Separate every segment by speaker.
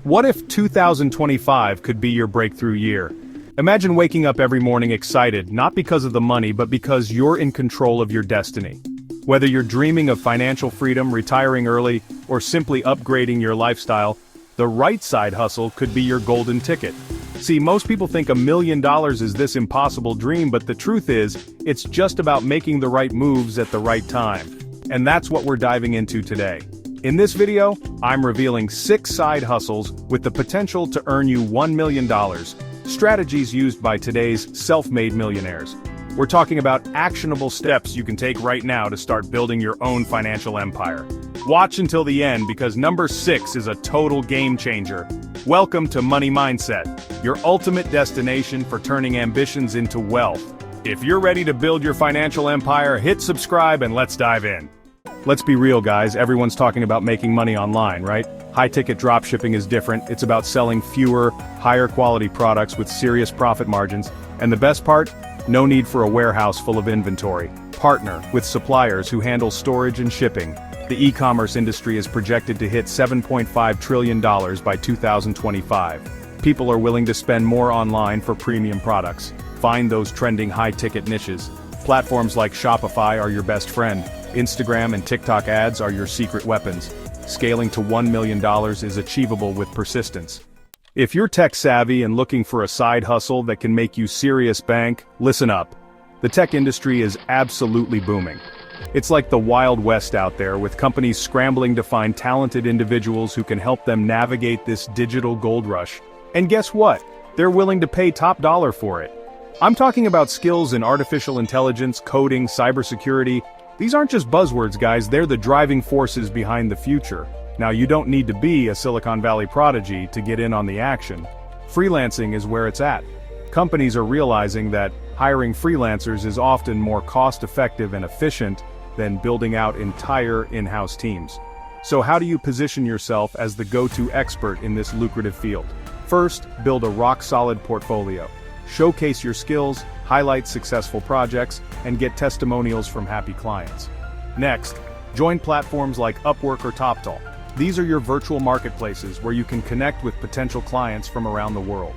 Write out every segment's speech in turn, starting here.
Speaker 1: What if 2025 could be your breakthrough year? Imagine waking up every morning excited, not because of the money, but because you're in control of your destiny. Whether you're dreaming of financial freedom, retiring early, or simply upgrading your lifestyle, the right side hustle could be your golden ticket. See, most people think $1 million is this impossible dream, but the truth is, it's just about making the right moves at the right time. And that's what we're diving into today. In this video, I'm revealing 6 side hustles with the potential to earn you $1 million, strategies used by today's self-made millionaires. We're talking about actionable steps you can take right now to start building your own financial empire. Watch until the end because number 6 is a total game changer. Welcome to Money Mindset, your ultimate destination for turning ambitions into wealth. If you're ready to build your financial empire, hit subscribe and let's dive in. Let's be real, guys, everyone's talking about making money online, right? High-ticket dropshipping is different. It's about selling fewer, higher-quality products with serious profit margins. And the best part? No need for a warehouse full of inventory. Partner with suppliers who handle storage and shipping. The e-commerce industry is projected to hit $7.5 trillion by 2025. People are willing to spend more online for premium products. Find those trending high-ticket niches. Platforms like Shopify are your best friend. Instagram and TikTok ads are your secret weapons. Scaling to $1 million is achievable with persistence. If you're tech-savvy and looking for a side hustle that can make you serious bank, listen up. The tech industry is absolutely booming. It's like the Wild West out there, with companies scrambling to find talented individuals who can help them navigate this digital gold rush. And guess what? They're willing to pay top dollar for it. I'm talking about skills in artificial intelligence, coding, cybersecurity. These aren't just buzzwords, guys, they're the driving forces behind the future. Now, you don't need to be a Silicon Valley prodigy to get in on the action. Freelancing is where it's at. Companies are realizing that hiring freelancers is often more cost-effective and efficient than building out entire in-house teams. So how do you position yourself as the go-to expert in this lucrative field? First, build a rock-solid portfolio. Showcase your skills, highlight successful projects, and get testimonials from happy clients. Next, join platforms like Upwork or TopTal. These are your virtual marketplaces where you can connect with potential clients from around the world.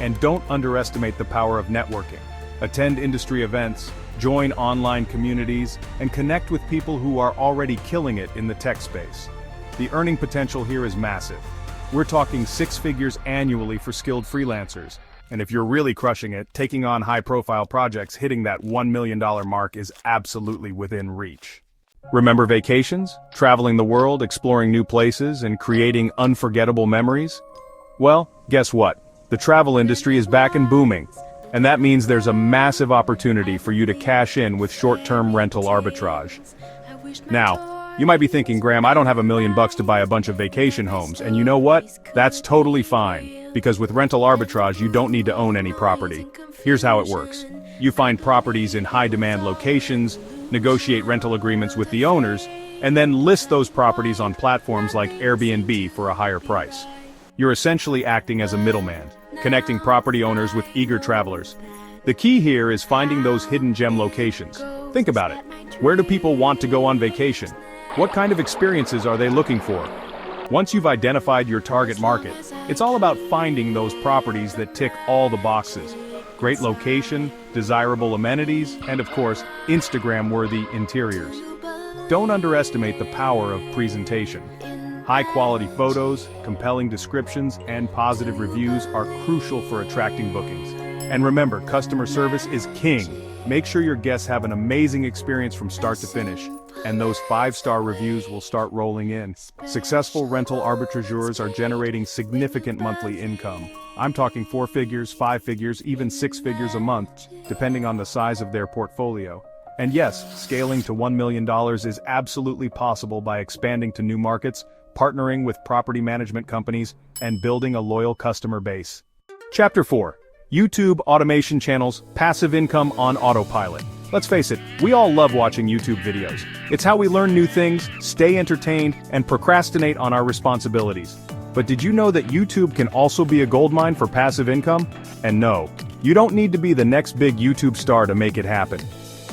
Speaker 1: And don't underestimate the power of networking. Attend industry events, join online communities, and connect with people who are already killing it in the tech space. The earning potential here is massive. We're talking 6 figures annually for skilled freelancers. And if you're really crushing it, taking on high-profile projects, hitting that $1 million mark is absolutely within reach. Remember vacations? Traveling the world, exploring new places, and creating unforgettable memories? Well, guess what? The travel industry is back and booming. And that means there's a massive opportunity for you to cash in with short-term rental arbitrage. Now, you might be thinking, Graham, I don't have $1 million to buy a bunch of vacation homes, and you know what? That's totally fine, because with rental arbitrage, you don't need to own any property. Here's how it works. You find properties in high-demand locations, negotiate rental agreements with the owners, and then list those properties on platforms like Airbnb for a higher price. You're essentially acting as a middleman, connecting property owners with eager travelers. The key here is finding those hidden gem locations. Think about it. Where do people want to go on vacation? What kind of experiences are they looking for? Once you've identified your target market, it's all about finding those properties that tick all the boxes. Great location, desirable amenities, and of course, Instagram-worthy interiors. Don't underestimate the power of presentation. High-quality photos, compelling descriptions, and positive reviews are crucial for attracting bookings. And remember, customer service is king. Make sure your guests have an amazing experience from start to finish, and those 5-star reviews will start rolling in. Successful rental arbitrageurs are generating significant monthly income. I'm talking 4 figures, 5 figures, even 6 figures a month, depending on the size of their portfolio. And yes, scaling to $1 million is absolutely possible by expanding to new markets, partnering with property management companies, and building a loyal customer base. Chapter 4. YouTube automation channels, passive income on autopilot. Let's face it, we all love watching YouTube videos. It's how we learn new things, stay entertained, and procrastinate on our responsibilities. But did you know that YouTube can also be a goldmine for passive income? And no, you don't need to be the next big YouTube star to make it happen.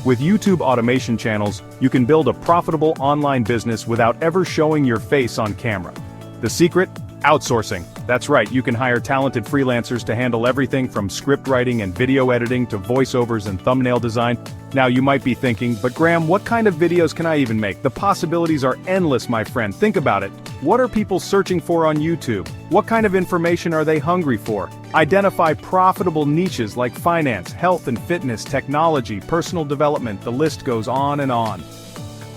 Speaker 1: With YouTube automation channels, you can build a profitable online business without ever showing your face on camera. The secret? Outsourcing. That's right, you can hire talented freelancers to handle everything from script writing and video editing to voiceovers and thumbnail design. Now you might be thinking, but Graham, what kind of videos can I even make? The possibilities are endless, my friend. Think about it. What are people searching for on YouTube? What kind of information are they hungry for? Identify profitable niches like finance, health and fitness, technology, personal development, the list goes on and on.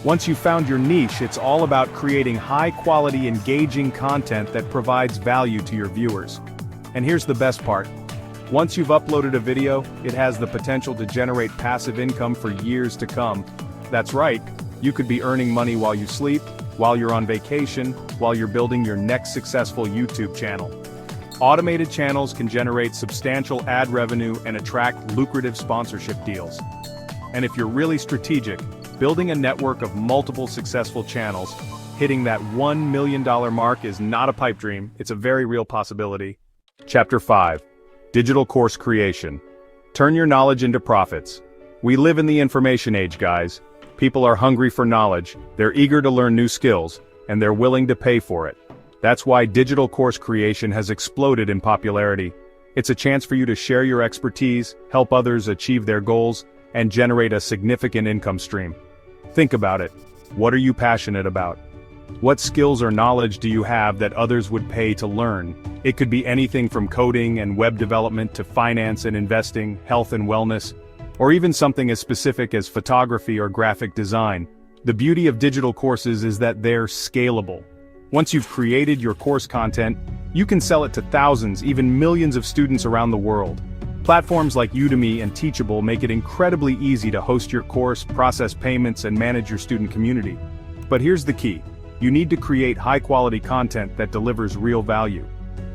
Speaker 1: Once you've found your niche, it's all about creating high-quality, engaging content that provides value to your viewers. And here's the best part. Once you've uploaded a video, it has the potential to generate passive income for years to come. That's right, you could be earning money while you sleep, while you're on vacation, while you're building your next successful YouTube channel. Automated channels can generate substantial ad revenue and attract lucrative sponsorship deals. And if you're really strategic, building a network of multiple successful channels, hitting that $1 million mark is not a pipe dream, it's a very real possibility. Chapter 5. Digital Course Creation. Turn your knowledge into profits. We live in the information age, guys. People are hungry for knowledge, they're eager to learn new skills, and they're willing to pay for it. That's why digital course creation has exploded in popularity. It's a chance for you to share your expertise, help others achieve their goals, and generate a significant income stream. Think about it. What are you passionate about? What skills or knowledge do you have that others would pay to learn? It could be anything from coding and web development to finance and investing, health and wellness, or even something as specific as photography or graphic design. The beauty of digital courses is that they're scalable. Once you've created your course content, you can sell it to thousands, even millions of students around the world. Platforms like Udemy and Teachable make it incredibly easy to host your course, process payments, and manage your student community. But here's the key. You need to create high-quality content that delivers real value.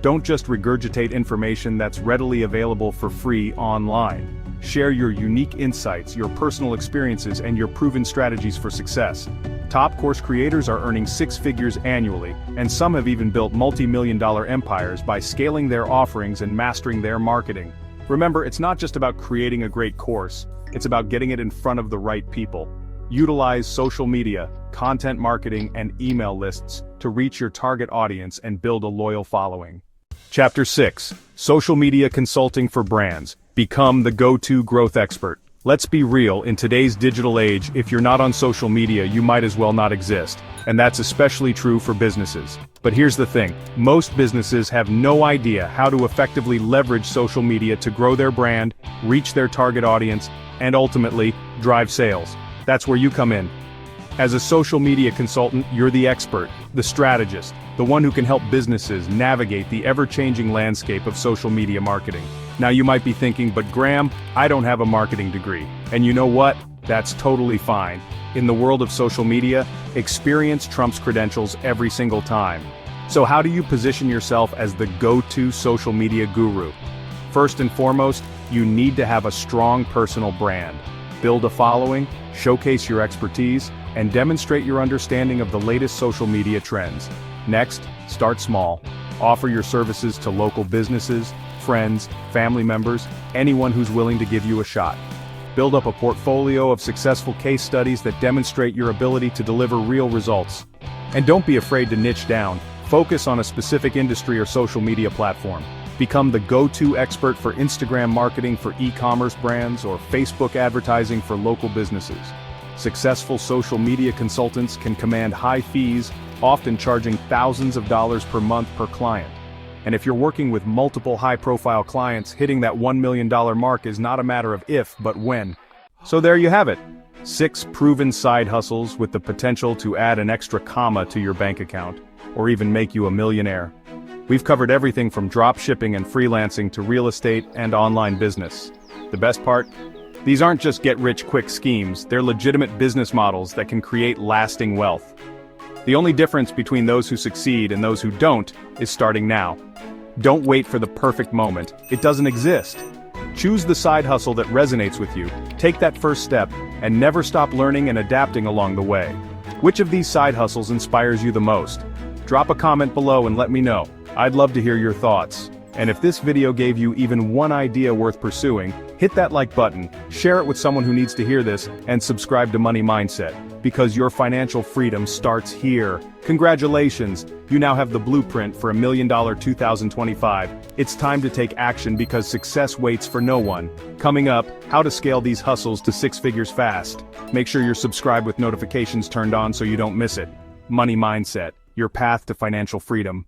Speaker 1: Don't just regurgitate information that's readily available for free online. Share your unique insights, your personal experiences, and your proven strategies for success. Top course creators are earning six figures annually, and some have even built multi-million-dollar empires by scaling their offerings and mastering their marketing. Remember, it's not just about creating a great course, it's about getting it in front of the right people. Utilize social media, content marketing, and email lists to reach your target audience and build a loyal following. Chapter 6. Social Media Consulting for Brands. Become the go-to growth expert. Let's be real, in today's digital age, if you're not on social media, you might as well not exist. And that's especially true for businesses. But here's the thing, most businesses have no idea how to effectively leverage social media to grow their brand, reach their target audience, and ultimately, drive sales. That's where you come in. As a social media consultant, you're the expert, the strategist, the one who can help businesses navigate the ever-changing landscape of social media marketing. Now you might be thinking, but Graham, I don't have a marketing degree. And you know what? That's totally fine. In the world of social media, experience trumps credentials every single time. So how do you position yourself as the go-to social media guru? First and foremost, you need to have a strong personal brand. Build a following, showcase your expertise, and demonstrate your understanding of the latest social media trends. Next, start small. Offer your services to local businesses, friends, family members, anyone who's willing to give you a shot. Build up a portfolio of successful case studies that demonstrate your ability to deliver real results. And don't be afraid to niche down. Focus on a specific industry or social media platform. Become the go-to expert for Instagram marketing for e-commerce brands or Facebook advertising for local businesses. Successful social media consultants can command high fees, often charging thousands of dollars per month per client. And if you're working with multiple high-profile clients, hitting that $1 million mark is not a matter of if, but when. So there you have it. 6 proven side hustles with the potential to add an extra comma to your bank account, or even make you a millionaire. We've covered everything from drop shipping and freelancing to real estate and online business. The best part? These aren't just get-rich-quick schemes, they're legitimate business models that can create lasting wealth. The only difference between those who succeed and those who don't is starting now. Don't wait for the perfect moment. It doesn't exist. Choose the side hustle that resonates with you, take that first step, and never stop learning and adapting along the way. Which of these side hustles inspires you the most? Drop a comment below and let me know. I'd love to hear your thoughts. And if this video gave you even one idea worth pursuing, Hit that like button, share it with someone who needs to hear this, and subscribe to Money Mindset, because your financial freedom starts here. Congratulations, you now have the blueprint for $1 million 2025. It's time to take action because success waits for no one. Coming up, how to scale these hustles to 6 figures fast. Make sure you're subscribed with notifications turned on so you don't miss it. Money Mindset, your path to financial freedom.